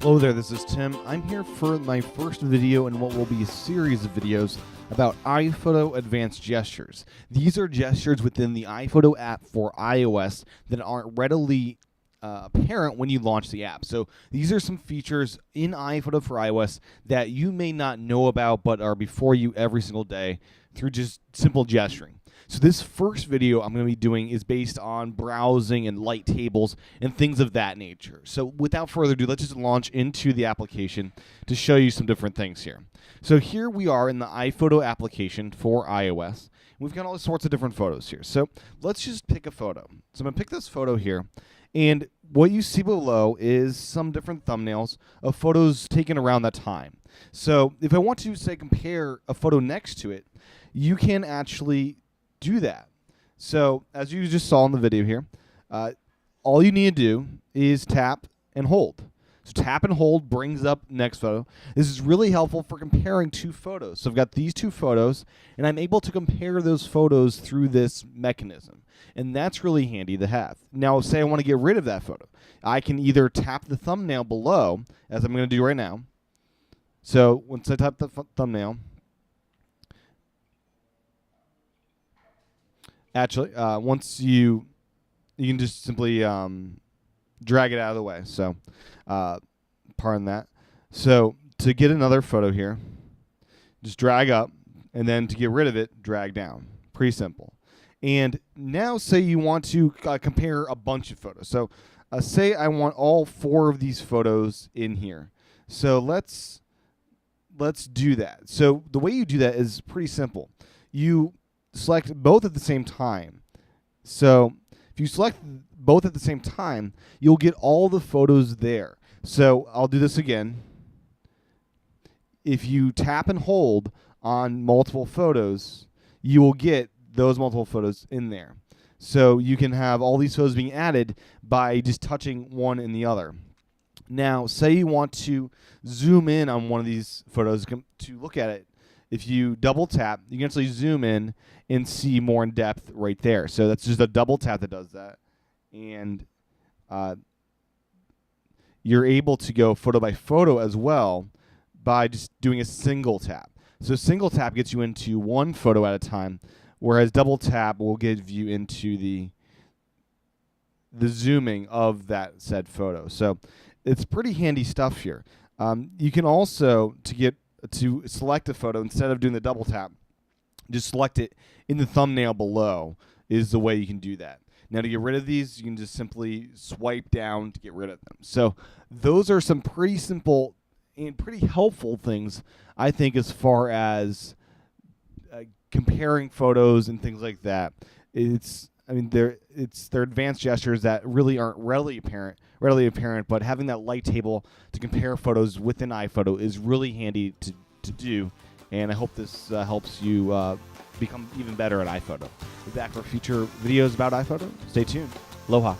Hello there, this is Tim. I'm here for my first video in what will be a series of videos about iPhoto advanced gestures. These are gestures within the iPhoto app for iOS that aren't readily apparent when you launch the app. So these are some features in iPhoto for iOS that you may not know about but are before you every single day through just simple gesturing. So this first video I'm going to be doing is based on browsing and light tables and things of that nature. So without further ado, let's just launch into the application to show you some different things here. So here we are in the iPhoto application for iOS. We've got all sorts of different photos here. So let's just pick a photo. So I'm going to pick this photo here. And what you see below is some different thumbnails of photos taken around that time. So if I want to, say, compare a photo next to it, you can actually do that. So as you just saw in the video here, all you need to do is tap and hold. So tap and hold brings up next photo. This is really helpful for comparing two photos. So I've got these two photos, and I'm able to compare those photos through this mechanism. And that's really handy to have. Now, say I want to get rid of that photo. I can either tap the thumbnail below, as I'm going to do right now. So once I tap the thumbnail, actually, once you can just simply drag it out of the way. So, pardon that. So to get another photo here, just drag up, and then to get rid of it, drag down. Pretty simple. And now say you want to compare a bunch of photos. So say I want all 4 of these photos in here. So let's do that. So the way you do that is pretty simple. You select both at the same time. So if you select both at the same time, you'll get all the photos there. So I'll do this again. If you tap and hold on multiple photos, you will get those multiple photos in there. So you can have all these photos being added by just touching one and the other. Now, say you want to zoom in on one of these photos to look at it. If you double tap, you can actually zoom in and see more in depth right there. So that's just a double tap that does that. And you're able to go photo by photo as well by just doing a single tap. So single tap gets you into one photo at a time, whereas double tap will give you into the zooming of that said photo. So it's pretty handy stuff here. You can also, to select a photo, instead of doing the double tap, just select it in the thumbnail below is the way you can do that. Now to get rid of these, you can just simply swipe down to get rid of them. So those are some pretty simple and pretty helpful things, I think, as far as comparing photos and things like that. They're advanced gestures that really aren't readily apparent, but having that light table to compare photos within iPhoto is really handy to do, and I hope this helps you become even better at iPhoto. We'll be back for future videos about iPhoto. Stay tuned. Aloha.